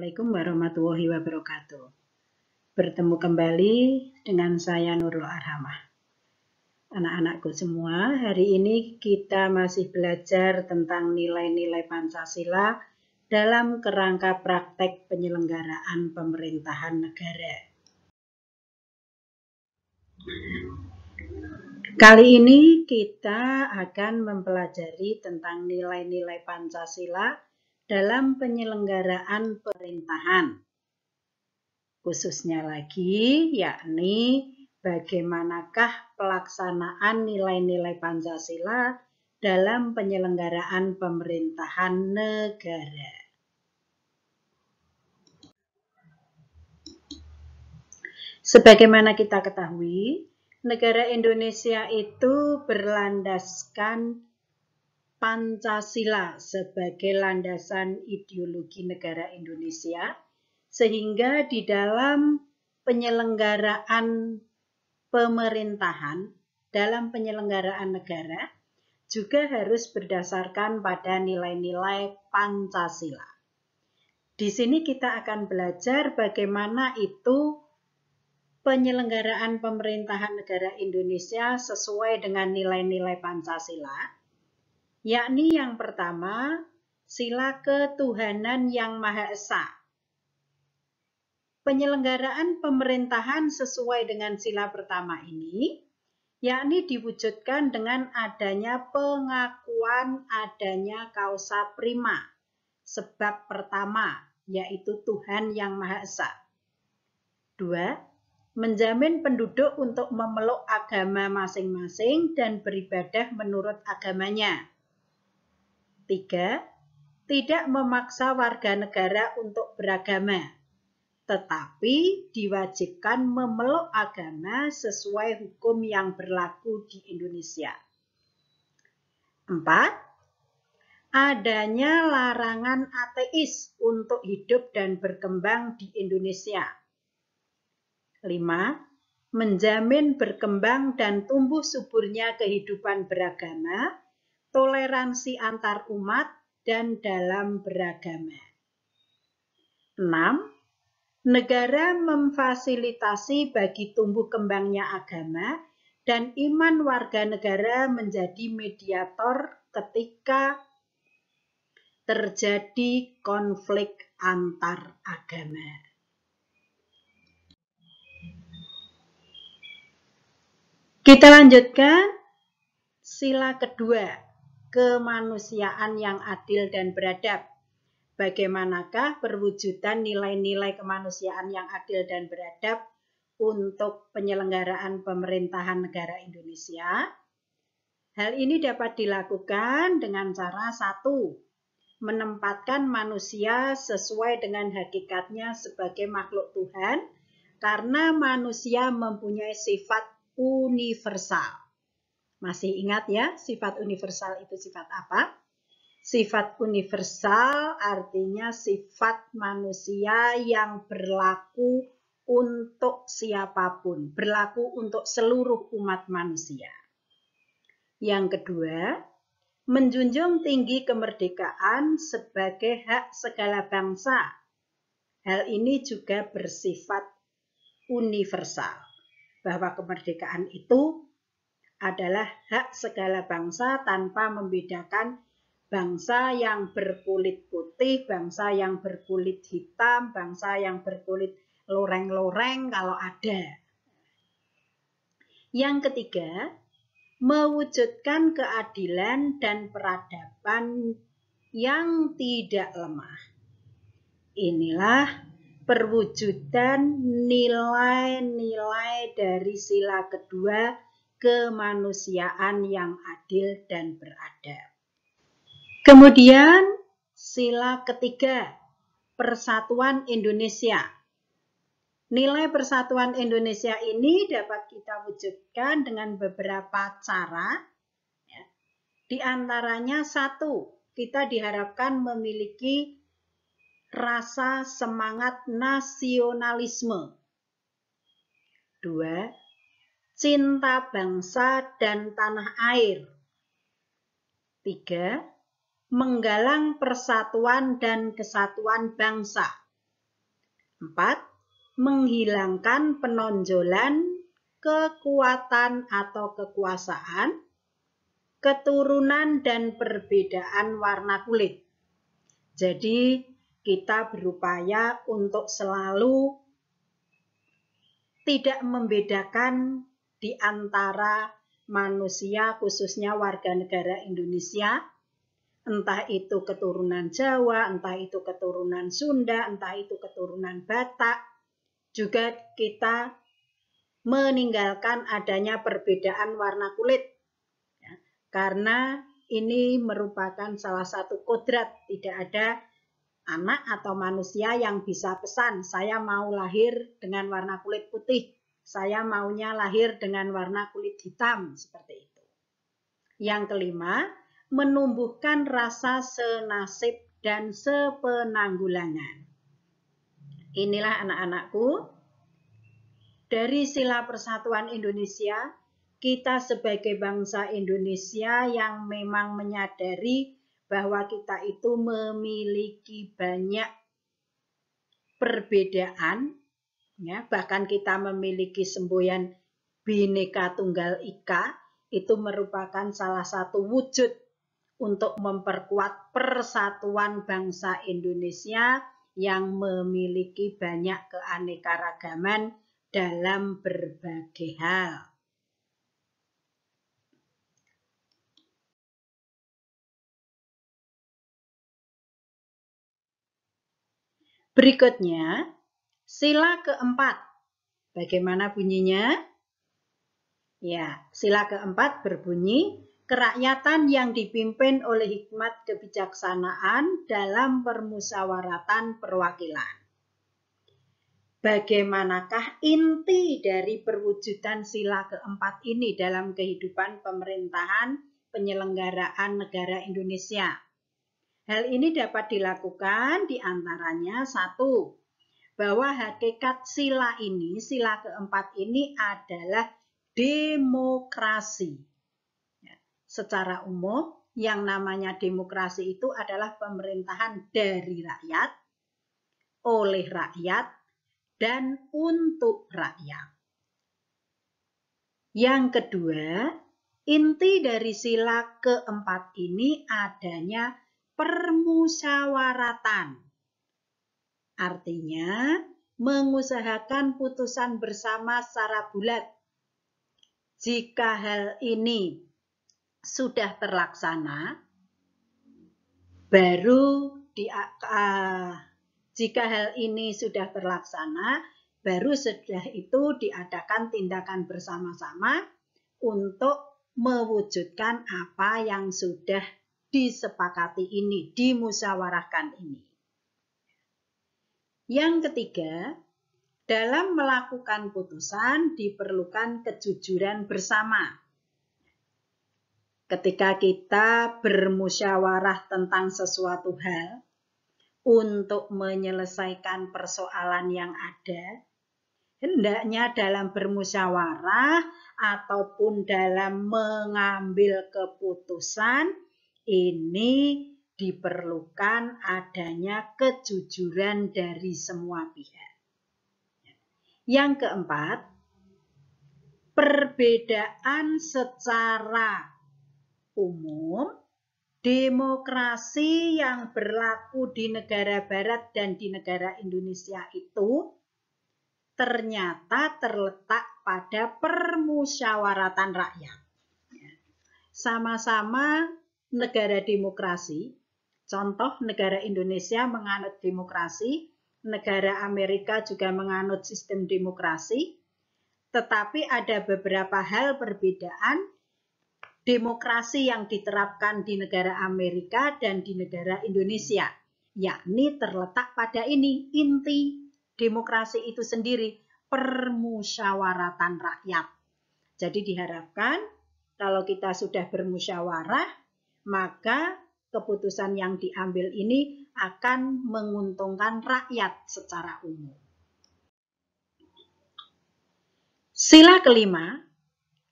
Assalamualaikum warahmatullahi wabarakatuh. Bertemu kembali dengan saya Nurul Arhamah. Anak-anakku semua, hari ini kita masih belajar tentang nilai-nilai Pancasila dalam kerangka praktek penyelenggaraan pemerintahan negara. Kali ini kita akan mempelajari tentang nilai-nilai Pancasila dalam penyelenggaraan pemerintahan. Khususnya lagi, yakni bagaimanakah pelaksanaan nilai-nilai Pancasila dalam penyelenggaraan pemerintahan negara. Sebagaimana kita ketahui, negara Indonesia itu berlandaskan Pancasila sebagai landasan ideologi negara Indonesia, sehingga di dalam penyelenggaraan pemerintahan, dalam penyelenggaraan negara, juga harus berdasarkan pada nilai-nilai Pancasila. Di sini kita akan belajar bagaimana itu penyelenggaraan pemerintahan negara Indonesia sesuai dengan nilai-nilai Pancasila. Yakni yang pertama, sila ketuhanan yang Maha Esa. Penyelenggaraan pemerintahan sesuai dengan sila pertama ini, yakni diwujudkan dengan adanya pengakuan adanya causa prima, sebab pertama, yaitu Tuhan yang Maha Esa. 2. Menjamin penduduk untuk memeluk agama masing-masing dan beribadah menurut agamanya. 3. Tidak memaksa warga negara untuk beragama, tetapi diwajibkan memeluk agama sesuai hukum yang berlaku di Indonesia. 4. Adanya larangan ateis untuk hidup dan berkembang di Indonesia. 5. Menjamin berkembang dan tumbuh suburnya kehidupan beragama, toleransi antar umat, dan dalam beragama. 6. Negara memfasilitasi bagi tumbuh kembangnya agama dan iman warga negara menjadi mediator ketika terjadi konflik antar agama. Kita lanjutkan sila kedua, kemanusiaan yang adil dan beradab. Bagaimanakah perwujudan nilai-nilai kemanusiaan yang adil dan beradab untuk penyelenggaraan pemerintahan negara Indonesia? Hal ini dapat dilakukan dengan cara 1. Menempatkan manusia sesuai dengan hakikatnya sebagai makhluk Tuhan, karena manusia mempunyai sifat universal. Masih ingat ya, sifat universal itu sifat apa? Sifat universal artinya sifat manusia yang berlaku untuk siapapun, berlaku untuk seluruh umat manusia. Yang kedua, menjunjung tinggi kemerdekaan sebagai hak segala bangsa. Hal ini juga bersifat universal, bahwa kemerdekaan itu adalah hak segala bangsa tanpa membedakan bangsa yang berkulit putih, bangsa yang berkulit hitam, bangsa yang berkulit loreng-loreng kalau ada. Yang ketiga, mewujudkan keadilan dan peradaban yang tidak lemah. Inilah perwujudan nilai-nilai dari sila kedua, kemanusiaan yang adil dan beradab. Kemudian sila ketiga, persatuan Indonesia. Nilai persatuan Indonesia ini dapat kita wujudkan dengan beberapa cara. Di antaranya 1, kita diharapkan memiliki rasa semangat nasionalisme. 2. Cinta bangsa dan tanah air. 3. Menggalang persatuan dan kesatuan bangsa. 4. Menghilangkan penonjolan kekuatan atau kekuasaan, keturunan dan perbedaan warna kulit. Jadi kita berupaya untuk selalu tidak membedakan di antara manusia, khususnya warga negara Indonesia, entah itu keturunan Jawa, entah itu keturunan Sunda, entah itu keturunan Batak. Juga kita meninggalkan adanya perbedaan warna kulit, ya, karena ini merupakan salah satu kodrat. Tidak ada anak atau manusia yang bisa pesan, saya mau lahir dengan warna kulit putih, saya maunya lahir dengan warna kulit hitam, seperti itu. Yang kelima, menumbuhkan rasa senasib dan sepenanggulangan. Inilah anak-anakku, dari Sila Persatuan Indonesia, kita sebagai bangsa Indonesia yang memang menyadari bahwa kita itu memiliki banyak perbedaan, ya, bahkan kita memiliki semboyan Bhinneka Tunggal Ika, itu merupakan salah satu wujud untuk memperkuat persatuan bangsa Indonesia yang memiliki banyak keanekaragaman dalam berbagai hal. Berikutnya, sila keempat. Bagaimana bunyinya? Ya, sila keempat berbunyi, kerakyatan yang dipimpin oleh hikmat kebijaksanaan dalam permusyawaratan perwakilan. Bagaimanakah inti dari perwujudan sila keempat ini dalam kehidupan pemerintahan penyelenggaraan negara Indonesia? Hal ini dapat dilakukan diantaranya 1, bahwa hakikat sila ini, sila keempat ini adalah demokrasi. Secara umum, yang namanya demokrasi itu adalah pemerintahan dari rakyat, oleh rakyat, dan untuk rakyat. Yang kedua, inti dari sila keempat ini adanya permusyawaratan. Artinya, mengusahakan putusan bersama secara bulat. Jika hal ini sudah terlaksana, baru setelah itu diadakan tindakan bersama-sama untuk mewujudkan apa yang sudah disepakati ini, dimusyawarahkan ini. Yang ketiga, dalam melakukan putusan diperlukan kejujuran bersama. Ketika kita bermusyawarah tentang sesuatu hal untuk menyelesaikan persoalan yang ada, hendaknya dalam bermusyawarah ataupun dalam mengambil keputusan ini diperlukan adanya kejujuran dari semua pihak. Yang keempat, perbedaan secara umum, demokrasi yang berlaku di negara barat dan di negara Indonesia itu ternyata terletak pada permusyawaratan rakyat. Sama-sama negara demokrasi, contoh negara Indonesia menganut demokrasi, negara Amerika juga menganut sistem demokrasi, tetapi ada beberapa hal perbedaan demokrasi yang diterapkan di negara Amerika dan di negara Indonesia, yakni terletak pada ini, inti demokrasi itu sendiri, permusyawaratan rakyat. Jadi diharapkan kalau kita sudah bermusyawarah, maka keputusan yang diambil ini akan menguntungkan rakyat secara umum. Sila kelima,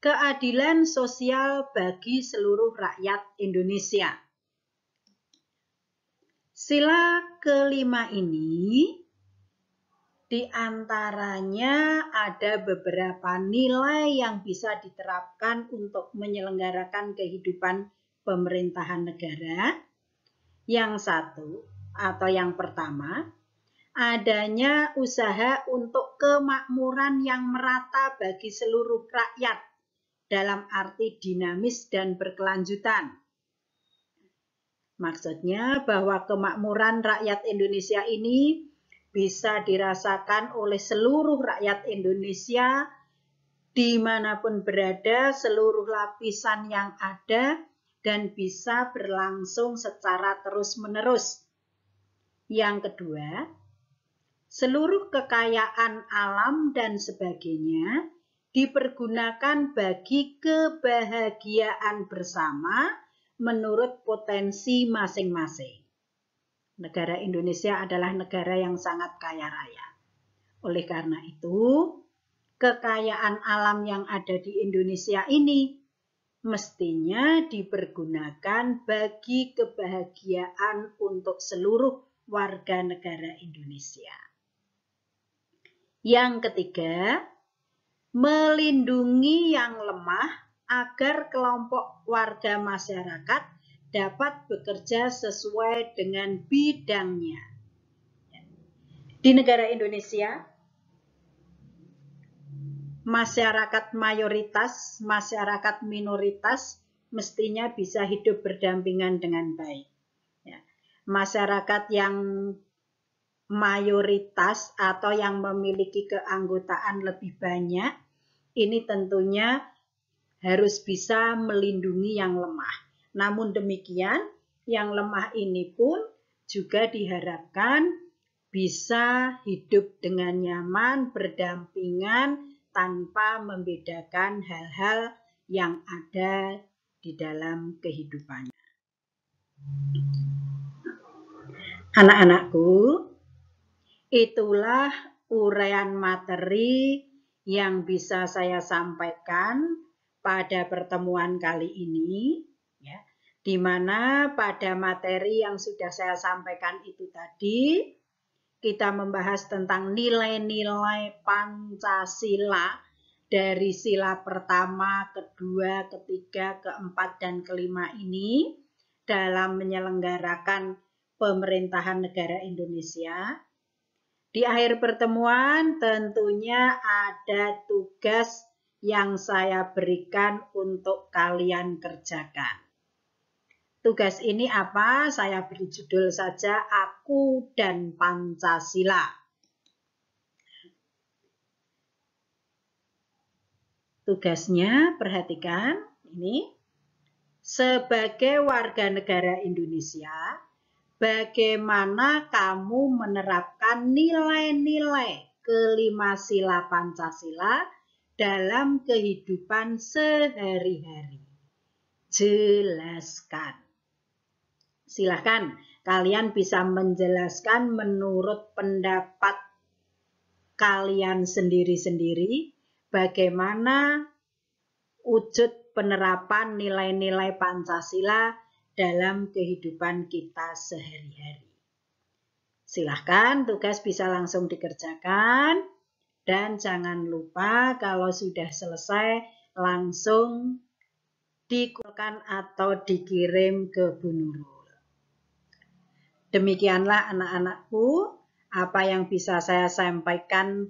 keadilan sosial bagi seluruh rakyat Indonesia. Sila kelima ini Di antaranya ada beberapa nilai yang bisa diterapkan untuk menyelenggarakan kehidupan pemerintahan negara. Yang satu atau yang pertama, adanya usaha untuk kemakmuran yang merata bagi seluruh rakyat dalam arti dinamis dan berkelanjutan. Maksudnya bahwa kemakmuran rakyat Indonesia ini bisa dirasakan oleh seluruh rakyat Indonesia dimanapun berada, seluruh lapisan yang ada, dan bisa berlangsung secara terus-menerus. Yang kedua, seluruh kekayaan alam dan sebagainya dipergunakan bagi kebahagiaan bersama menurut potensi masing-masing. Negara Indonesia adalah negara yang sangat kaya raya. Oleh karena itu, kekayaan alam yang ada di Indonesia ini mestinya dipergunakan bagi kebahagiaan untuk seluruh warga negara Indonesia. Yang ketiga, melindungi yang lemah agar kelompok warga masyarakat dapat bekerja sesuai dengan bidangnya. Di negara Indonesia, masyarakat mayoritas, masyarakat minoritas mestinya bisa hidup berdampingan dengan baik. Masyarakat yang mayoritas atau yang memiliki keanggotaan lebih banyak, ini tentunya harus bisa melindungi yang lemah. Namun demikian, yang lemah ini pun juga diharapkan bisa hidup dengan nyaman, berdampingan, tanpa membedakan hal-hal yang ada di dalam kehidupannya. Anak-anakku, itulah uraian materi yang bisa saya sampaikan pada pertemuan kali ini, ya, di mana pada materi yang sudah saya sampaikan itu tadi, kita membahas tentang nilai-nilai Pancasila dari sila pertama, kedua, ketiga, keempat, dan kelima ini dalam menyelenggarakan pemerintahan negara Indonesia. Di akhir pertemuan tentunya ada tugas yang saya berikan untuk kalian kerjakan. Tugas ini apa? Saya beri judul saja, Aku dan Pancasila. Tugasnya, perhatikan, ini. Sebagai warga negara Indonesia, bagaimana kamu menerapkan nilai-nilai kelima sila Pancasila dalam kehidupan sehari-hari? Jelaskan. Silahkan, kalian bisa menjelaskan menurut pendapat kalian sendiri-sendiri bagaimana wujud penerapan nilai-nilai Pancasila dalam kehidupan kita sehari-hari. Silahkan, tugas bisa langsung dikerjakan. Dan jangan lupa kalau sudah selesai langsung dikumpulkan atau dikirim ke Bu Nurul. Demikianlah anak-anakku, apa yang bisa saya sampaikan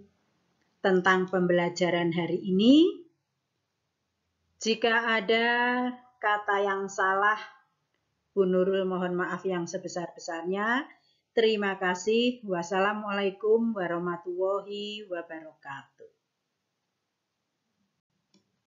tentang pembelajaran hari ini. Jika ada kata yang salah, Bu Nurul mohon maaf yang sebesar-besarnya. Terima kasih. Wassalamualaikum warahmatullahi wabarakatuh.